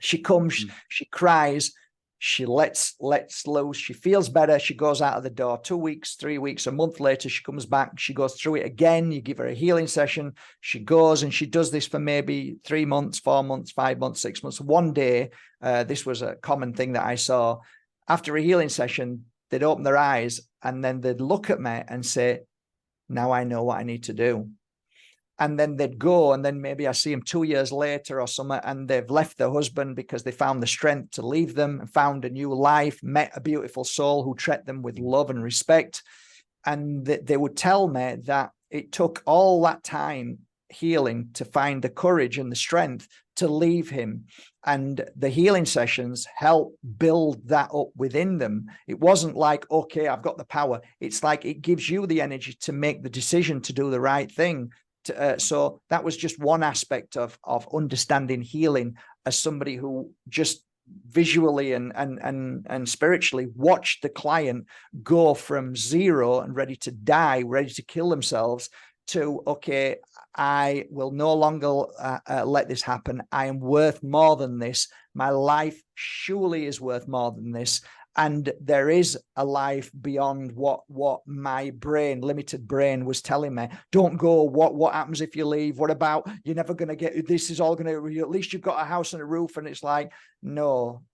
She comes, she cries, she lets loose, she feels better, she goes out of the door. 2 weeks, 3 weeks, a month later, she comes back, she goes through it again. You give her a healing session, she goes and she does this for maybe 3 months, 4 months, 5 months, 6 months. One day, this was a common thing that I saw. After a healing session, they'd open their eyes and then they'd look at me and say, now I know what I need to do. And then they'd go, and then maybe I see them 2 years later or something, and they've left their husband because they found the strength to leave them and found a new life, met a beautiful soul who treated them with love and respect. And they would tell me that it took all that time healing to find the courage and the strength to leave him. And the healing sessions help build that up within them. It wasn't like, okay, I've got the power. It's like it gives you the energy to make the decision to do the right thing. So that was just one aspect of understanding healing, as somebody who just visually and spiritually watched the client go from zero and ready to die, ready to kill themselves, to, okay, I will no longer let this happen. I am worth more than this. My life surely is worth more than this. And there is a life beyond what my brain, limited brain, was telling me. Don't go. What happens if you leave? What about you're never going to get, this is all going to, at least you've got a house and a roof. And it's like, no.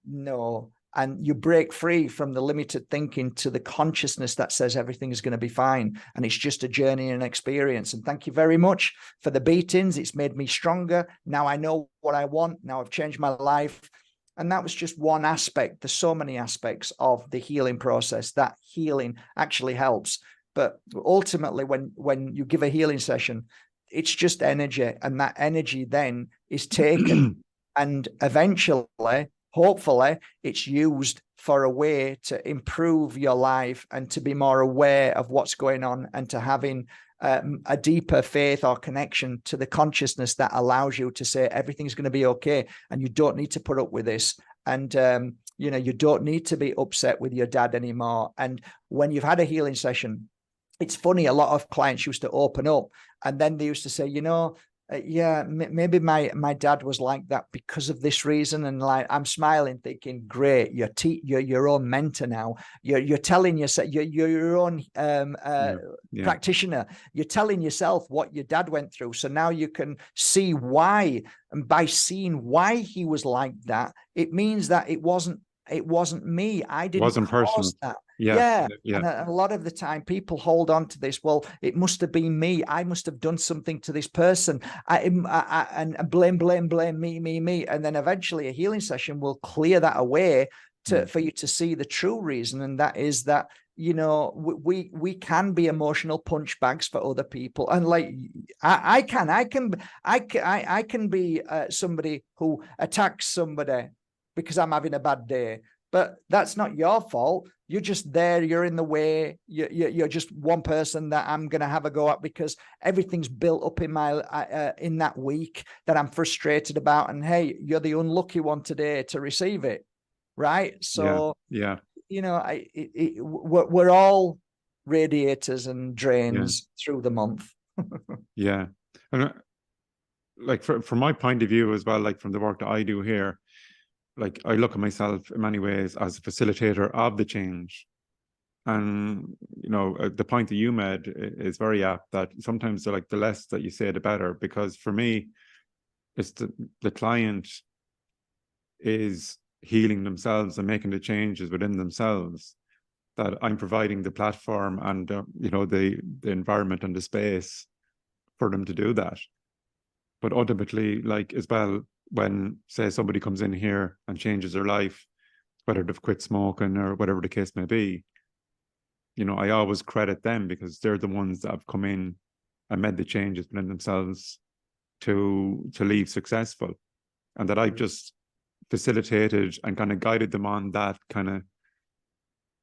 And you break free from the limited thinking to the consciousness that says everything is going to be fine. And it's just a journey and experience. And thank you very much for the beatings. It's made me stronger. Now I know what I want. Now I've changed my life. And that was just one aspect. There's so many aspects of the healing process that healing actually helps. But ultimately, when you give a healing session, it's just energy. And that energy then is taken and eventually, hopefully, it's used for a way to improve your life and to be more aware of what's going on, and to having a deeper faith or connection to the consciousness that allows you to say everything's going to be okay, and you don't need to put up with this, and you don't need to be upset with your dad anymore. And when you've had a healing session, it's funny, a lot of clients used to open up and then they used to say, maybe my dad was like that because of this reason. And like, I'm smiling thinking, great, you're your own mentor now. You're telling yourself, you're your own practitioner. You're telling yourself what your dad went through. So now you can see why. And by seeing why he was like that, it means that it wasn't it wasn't me. I didn't Wasn't personal. cause that. Yeah. And a lot of the time people hold on to this. Well, it must have been me. I must have done something to this person. And blame me. And then eventually a healing session will clear that away for you to see the true reason. And that is that, you know, we can be emotional punch bags for other people. And like I can be somebody who attacks somebody because I'm having a bad day. But that's not your fault. You're just there. You're in the way. You're just one person that I'm going to have a go at because everything's built up in my in that week that I'm frustrated about. And hey, you're the unlucky one today to receive it, right? So yeah. You know, we're all radiators and drains through the month. Yeah, and like from my point of view as well, like from the work that I do here. Like I look at myself in many ways as a facilitator of the change. And, you know, the point that you made is very apt, that sometimes like the less that you say, the better, because for me, it's the client is healing themselves and making the changes within themselves, that I'm providing the platform and, you know, the environment and the space for them to do that. But ultimately, like as well, when say somebody comes in here and changes their life, whether they've quit smoking or whatever the case may be, you know, I always credit them because they're the ones that have come in and made the changes within themselves to leave successful, and that I've just facilitated and kind of guided them on that kind of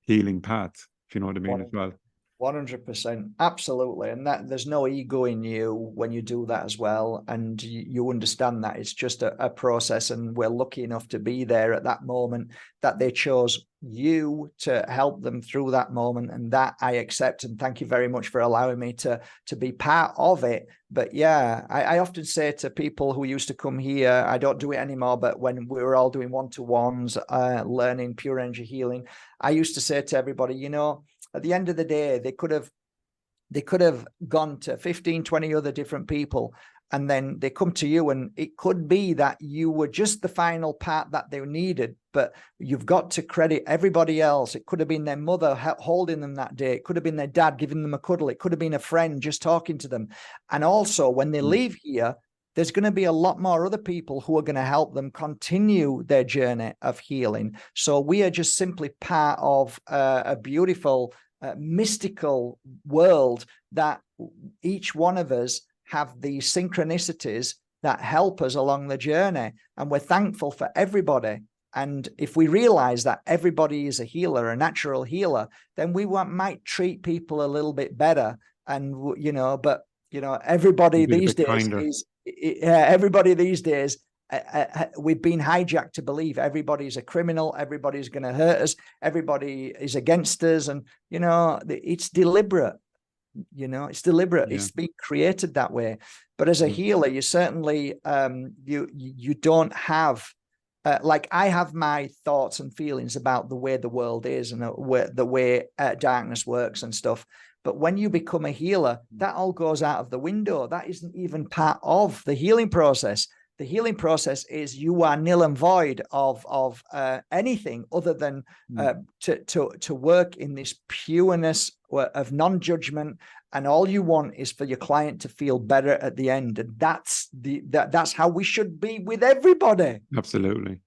healing path, if you know what I mean, as well. 100%, absolutely. And that there's no ego in you when you do that as well. And you understand that it's just a process, and we're lucky enough to be there at that moment that they chose you to help them through that moment. And that I accept, and thank you very much for allowing me to be part of it. But yeah, I often say to people who used to come here, I don't do it anymore, but when we were all doing one-to-ones, learning pure energy healing, I used to say to everybody, you know, at the end of the day, they could have gone to 15, 20 other different people, and then they come to you, and it could be that you were just the final part that they needed, but you've got to credit everybody else. It could have been their mother holding them that day. It could have been their dad giving them a cuddle. It could have been a friend just talking to them. And also when they leave here, there's going to be a lot more other people who are going to help them continue their journey of healing. So we are just simply part of a beautiful, mystical world that each one of us have these synchronicities that help us along the journey. And we're thankful for everybody. And if we realize that everybody is a healer, a natural healer, then we might treat people a little bit better. And, you know, but, you know, everybody these days is... everybody these days, we've been hijacked to believe everybody's a criminal, everybody's going to hurt us, everybody is against us, and you know, it's deliberate. You know, it's deliberate. It's been created that way. But as a healer, you certainly you don't have like I have my thoughts and feelings about the way the world is and the way darkness works and stuff. But when you become a healer, that all goes out of the window. That isn't even part of the healing process. The healing process is you are nil and void of anything other than to work in this pureness of non-judgment, and all you want is for your client to feel better at the end. And that's how we should be with everybody. Absolutely.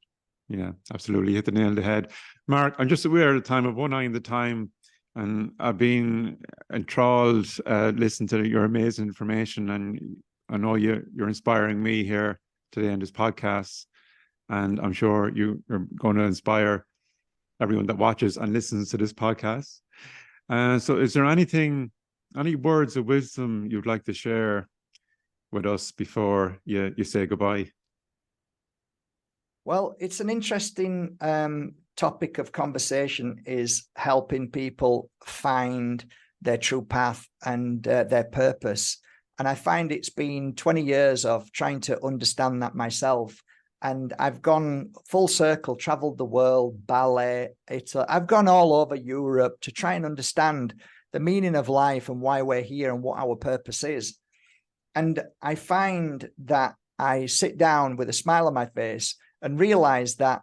Yeah, absolutely. You hit the nail on the head. Mark, I'm just aware of the time of one eye in the time, and I've been enthralled listening to your amazing information, and I know you're inspiring me here today in this podcast, and I'm sure you're going to inspire everyone that watches and listens to this podcast. So is there any words of wisdom you'd like to share with us before you say goodbye? Well, it's an interesting topic of conversation, is helping people find their true path and their purpose. And I find it's been 20 years of trying to understand that myself. And I've gone full circle, traveled the world, ballet, Italy. I've gone all over Europe to try and understand the meaning of life and why we're here and what our purpose is. And I find that I sit down with a smile on my face and realize that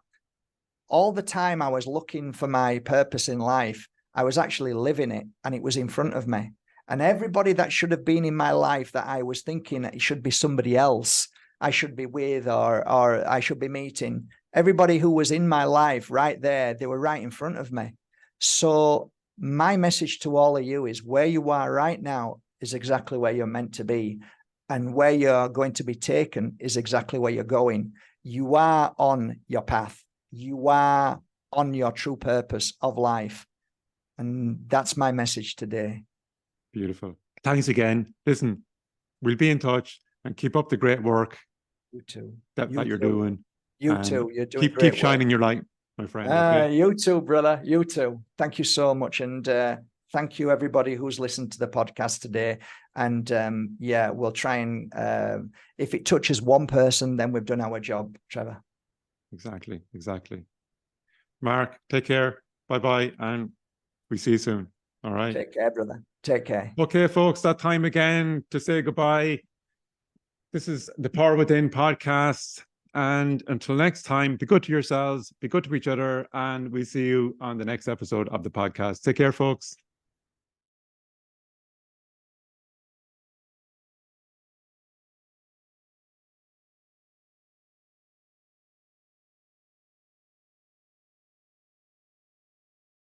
all the time I was looking for my purpose in life, I was actually living it, and it was in front of me. And everybody that should have been in my life that I was thinking it should be somebody else I should be with or I should be meeting, everybody who was in my life right there, they were right in front of me. So my message to all of you is where you are right now is exactly where you're meant to be. And where you're going to be taken is exactly where you're going. You are on your path. You are on your true purpose of life. And that's my message today. Beautiful. Thanks again. Listen, we'll be in touch and keep up the great work You too. that you're doing. You And too. You're doing keep shining your light, my friend. Okay? You too, brother. You too. Thank you so much. And thank you, everybody who's listened to the podcast today. And yeah, we'll try and if it touches one person, then we've done our job, Trevor. Exactly. Mark, take care. Bye-bye. And we see you soon. All right. Take care, brother. Take care. Okay, folks, that time again to say goodbye. This is the Power Within podcast. And until next time, be good to yourselves, be good to each other, and we'll see you on the next episode of the podcast. Take care, folks.